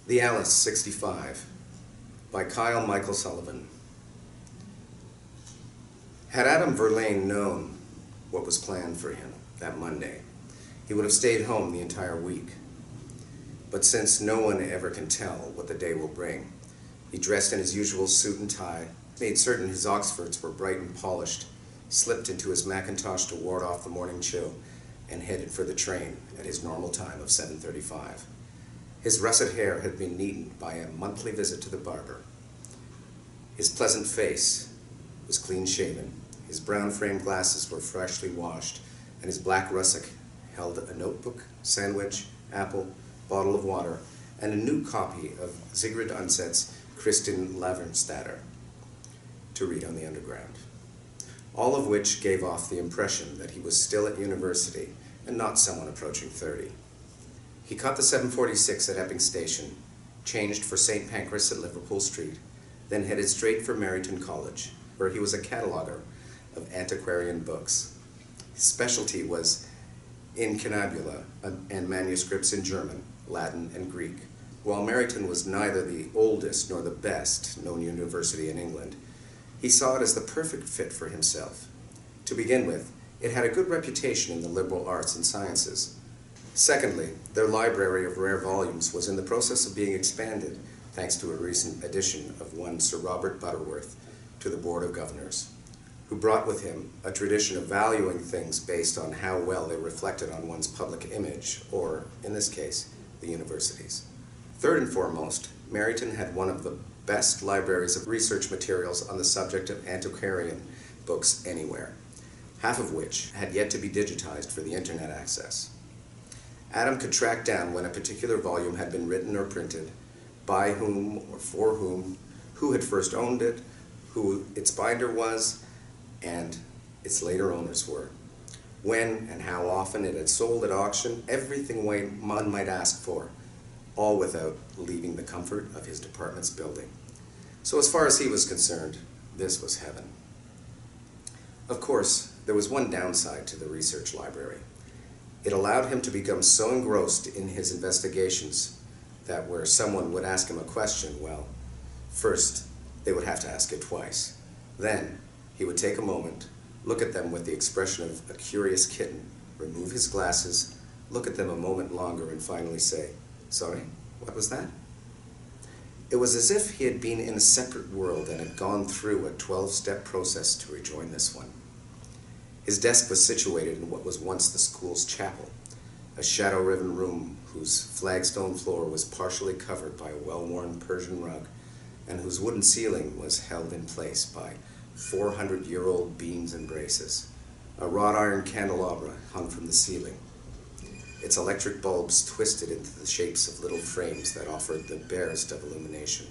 The Alice 65 by Kyle Michael Sullivan. Had Adam Verlain known what was planned for him that Monday, he would have stayed home the entire week. But since no one ever can tell what the day will bring, he dressed in his usual suit and tie, made certain his Oxfords were bright and polished, slipped into his Macintosh to ward off the morning chill, and headed for the train at his normal time of 7:35. His russet hair had been neatened by a monthly visit to the barber. His pleasant face was clean-shaven, his brown-framed glasses were freshly washed, and his black russet held a notebook, sandwich, apple, bottle of water, and a new copy of Sigrid Undset's Christian Lavernstatter to read on the Underground, all of which gave off the impression that he was still at university and not someone approaching 30. He caught the 746 at Epping Station, changed for St. Pancras at Liverpool Street, then headed straight for Meryton College, where he was a cataloguer of antiquarian books. His specialty was incunabula and manuscripts in German, Latin, and Greek. While Meryton was neither the oldest nor the best known university in England, he saw it as the perfect fit for himself. To begin with, it had a good reputation in the liberal arts and sciences. Secondly, their library of rare volumes was in the process of being expanded thanks to a recent addition of one Sir Robert Butterworth to the Board of Governors, who brought with him a tradition of valuing things based on how well they reflected on one's public image, or, in this case, the university's. Third and foremost, Meryton had one of the best libraries of research materials on the subject of antiquarian books anywhere, half of which had yet to be digitized for the internet access. Adam could track down when a particular volume had been written or printed, by whom or for whom, who had first owned it, who its binder was, and its later owners were, when and how often it had sold at auction, everything one might ask for, all without leaving the comfort of his department's building. So as far as he was concerned, this was heaven. Of course, there was one downside to the research library. It allowed him to become so engrossed in his investigations that where someone would ask him a question, well, first, they would have to ask it twice. Then, he would take a moment, look at them with the expression of a curious kitten, remove his glasses, look at them a moment longer, and finally say, "Sorry, what was that?" It was as if he had been in a separate world and had gone through a 12-step process to rejoin this one. His desk was situated in what was once the school's chapel, a shadow-riven room whose flagstone floor was partially covered by a well-worn Persian rug and whose wooden ceiling was held in place by 400-year-old beams and braces. A wrought iron candelabra hung from the ceiling, its electric bulbs twisted into the shapes of little frames that offered the barest of illumination.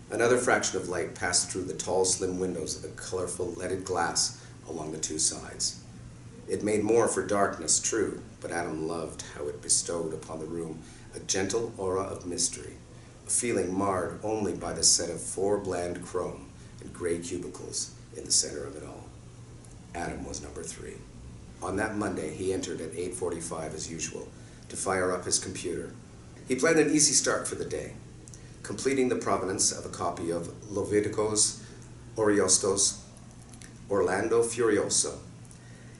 Another fraction of light passed through the tall, slim windows of the colorful leaded glass along the two sides. It made more for darkness, true, but Adam loved how it bestowed upon the room a gentle aura of mystery, a feeling marred only by the set of 4 bland chrome and gray cubicles in the center of it all. Adam was number 3. On that Monday, he entered at 8:45 as usual to fire up his computer. He planned an easy start for the day, completing the provenance of a copy of Lovidicos Oriostos Orlando Furioso.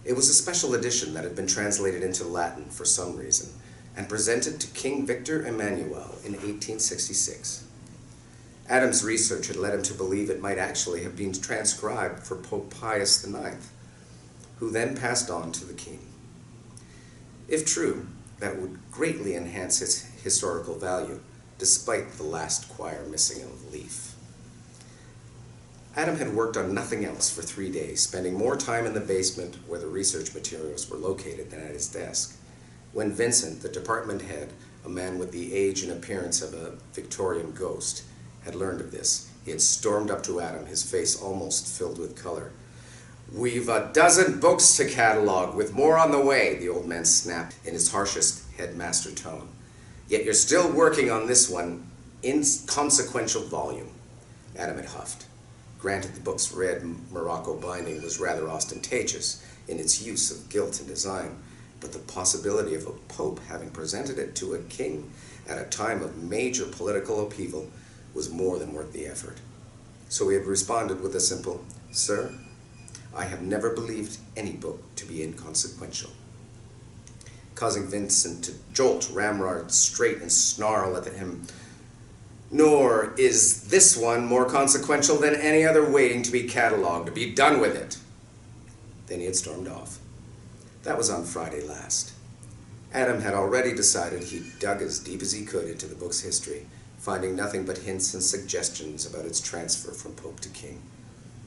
It was a special edition that had been translated into Latin for some reason and presented to King Victor Emmanuel in 1866. Adam's research had led him to believe it might actually have been transcribed for Pope Pius IX, who then passed on to the king. If true, that would greatly enhance its historical value, despite the last quire missing a leaf. Adam had worked on nothing else for 3 days, spending more time in the basement where the research materials were located than at his desk. When Vincent, the department head, a man with the age and appearance of a Victorian ghost, had learned of this, he had stormed up to Adam, his face almost filled with color. "We've a dozen books to catalog, with more on the way," the old man snapped in his harshest headmaster tone. "Yet you're still working on this one inconsequential volume." Adam had huffed. Granted, the book's red Morocco binding was rather ostentatious in its use of gilt and design, but the possibility of a pope having presented it to a king at a time of major political upheaval was more than worth the effort. So he had responded with a simple, "Sir, I have never believed any book to be inconsequential," causing Vincent to jolt, ramrod straight, and snarl at him. "Nor is this one more consequential than any other waiting to be catalogued. Be done with it." Then he had stormed off. That was on Friday last. Adam had already decided he'd dug as deep as he could into the book's history, finding nothing but hints and suggestions about its transfer from Pope to King.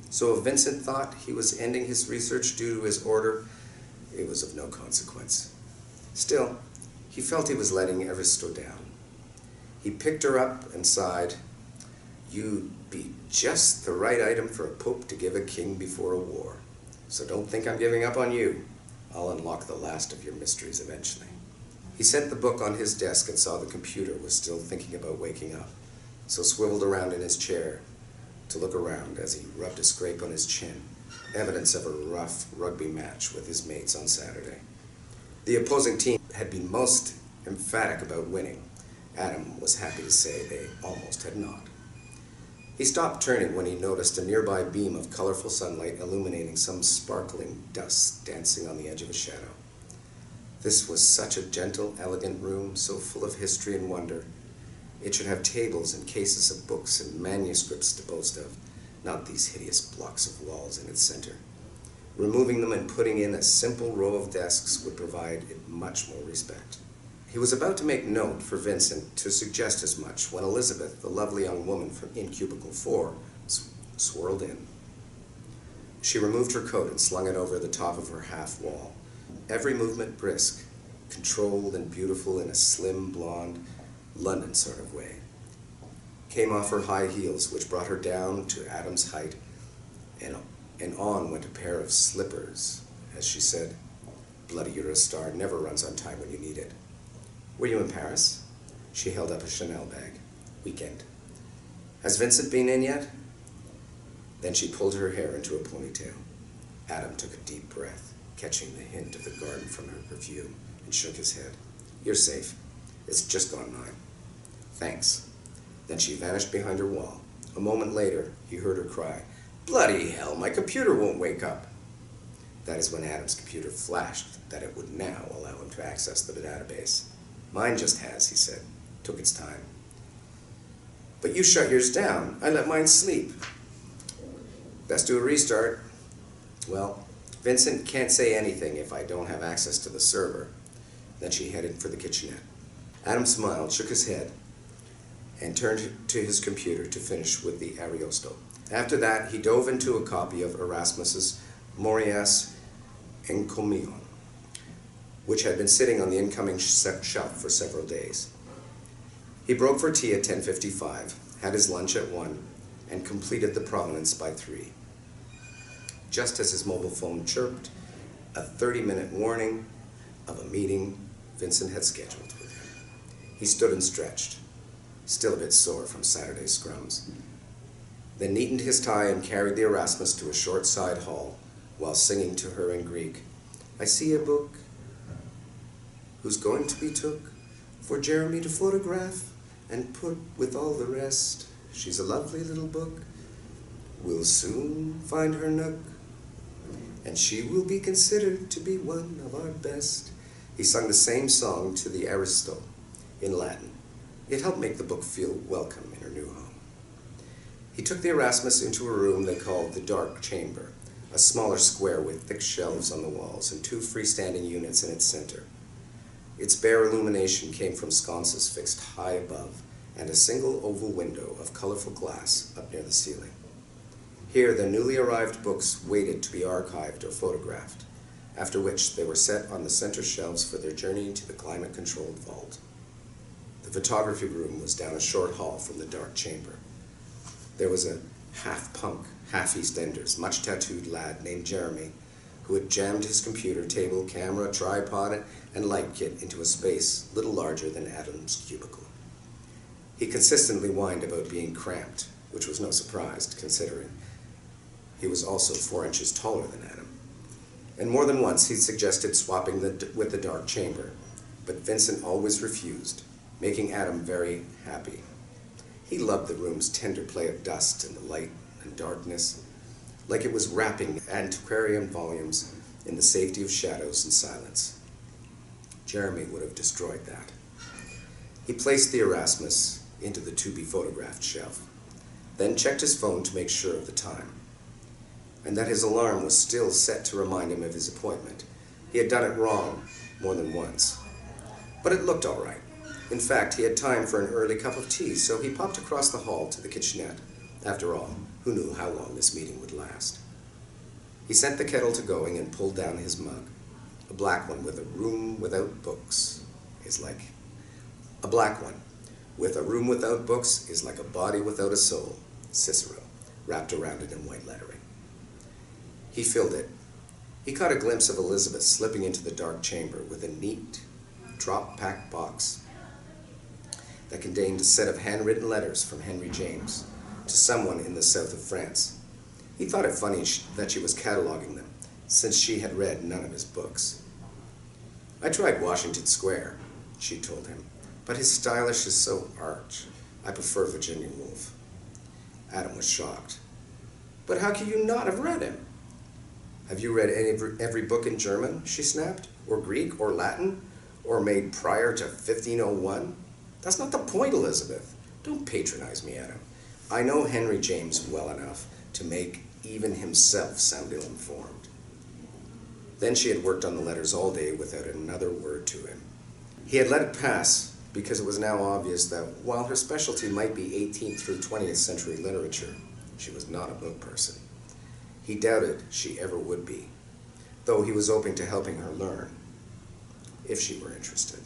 So if Vincent thought he was ending his research due to his order, it was of no consequence. Still, he felt he was letting Aristo down. He picked her up and sighed, "You'd be just the right item for a pope to give a king before a war. So don't think I'm giving up on you. I'll unlock the last of your mysteries eventually." He set the book on his desk and saw the computer was still thinking about waking up, so swiveled around in his chair to look around as he rubbed a scrape on his chin, evidence of a rough rugby match with his mates on Saturday. The opposing team had been most emphatic about winning. Adam was happy to say they almost had not. He stopped turning when he noticed a nearby beam of colorful sunlight illuminating some sparkling dust dancing on the edge of a shadow. This was such a gentle, elegant room, so full of history and wonder. It should have tables and cases of books and manuscripts to boast of, not these hideous blocks of walls in its center. Removing them and putting in a simple row of desks would provide it much more respect. He was about to make note for Vincent to suggest as much when Elizabeth, the lovely young woman in cubicle 4, swirled in. She removed her coat and slung it over the top of her half wall. Every movement brisk, controlled and beautiful in a slim, blonde, London sort of way. Came off her high heels, which brought her down to Adam's height, and on went a pair of slippers, as she said, "Bloody Eurostar never runs on time when you need it. Were you in Paris?" She held up a Chanel bag. "Weekend. Has Vincent been in yet?" Then she pulled her hair into a ponytail. Adam took a deep breath, catching the hint of the garden from her perfume, and shook his head. "You're safe. It's just gone 9. Thanks." Then she vanished behind her wall. A moment later, he heard her cry, "Bloody hell, my computer won't wake up." That is when Adam's computer flashed that it would now allow him to access the database. "Mine just has," he said. "Took its time." "But you shut yours down. I let mine sleep." "Best do a restart." "Well, Vincent can't say anything if I don't have access to the server." Then she headed for the kitchenette. Adam smiled, shook his head, and turned to his computer to finish with the Ariosto. After that, he dove into a copy of Erasmus's Morias Encomium, which had been sitting on the incoming shelf for several days. He broke for tea at 10:55, had his lunch at 1, and completed the provenance by 3. Just as his mobile phone chirped, a 30-minute warning of a meeting Vincent had scheduled with him. He stood and stretched, still a bit sore from Saturday's scrums, then neatened his tie and carried the Erasmus to a short side hall while singing to her in Greek, "I see a book, who's going to be took, for Jeremy to photograph and put with all the rest. She's a lovely little book, we'll soon find her nook, and she will be considered to be one of our best." He sung the same song to the Aristo in Latin. It helped make the book feel welcome in her new home. He took the Erasmus into a room they called the Dark Chamber, a smaller square with thick shelves on the walls and 2 freestanding units in its center. Its bare illumination came from sconces fixed high above and a single oval window of colorful glass up near the ceiling. Here, the newly arrived books waited to be archived or photographed, after which they were set on the center shelves for their journey to the climate-controlled vault. The photography room was down a short hall from the Dark Chamber. There was a half-punk, half-EastEnders, much-tattooed lad named Jeremy, who had jammed his computer, table, camera, tripod, and light kit into a space little larger than Adam's cubicle. He consistently whined about being cramped, which was no surprise, considering he was also 4 inches taller than Adam. and more than once he suggested swapping with the dark chamber, but Vincent always refused, making Adam very happy. He loved the room's tender play of dust and the light and darkness, like it was wrapping antiquarian volumes in the safety of shadows and silence. Jeremy would have destroyed that. He placed the Erasmus into the to-be-photographed shelf, then checked his phone to make sure of the time, and that his alarm was still set to remind him of his appointment. He had done it wrong more than once, but it looked all right. In fact, he had time for an early cup of tea, so he popped across the hall to the kitchenette. After all, who knew how long this meeting would last? He sent the kettle to going and pulled down his mug. A black one with a room without books is like... A black one with a room without books is like a body without a soul, Cicero, wrapped around it in white lettering. He filled it. He caught a glimpse of Elizabeth slipping into the dark chamber with a neat, drop-packed box that contained a set of handwritten letters from Henry James to someone in the south of France. He thought it funny that she was cataloging them, since she had read none of his books. "I tried Washington Square," she told him, "but his stylish is so arch. I prefer Virginia Woolf." Adam was shocked. "But how can you not have read him?" "Have you read every book in German?" she snapped. "Or Greek, or Latin, or made prior to 1501? That's not the point, Elizabeth. Don't patronize me, Adam. I know Henry James well enough to make even himself sound ill-informed." Then she had worked on the letters all day without another word to him. He had let it pass because it was now obvious that while her specialty might be 18th through 20th century literature, she was not a book person. He doubted she ever would be, though he was open to helping her learn, if she were interested.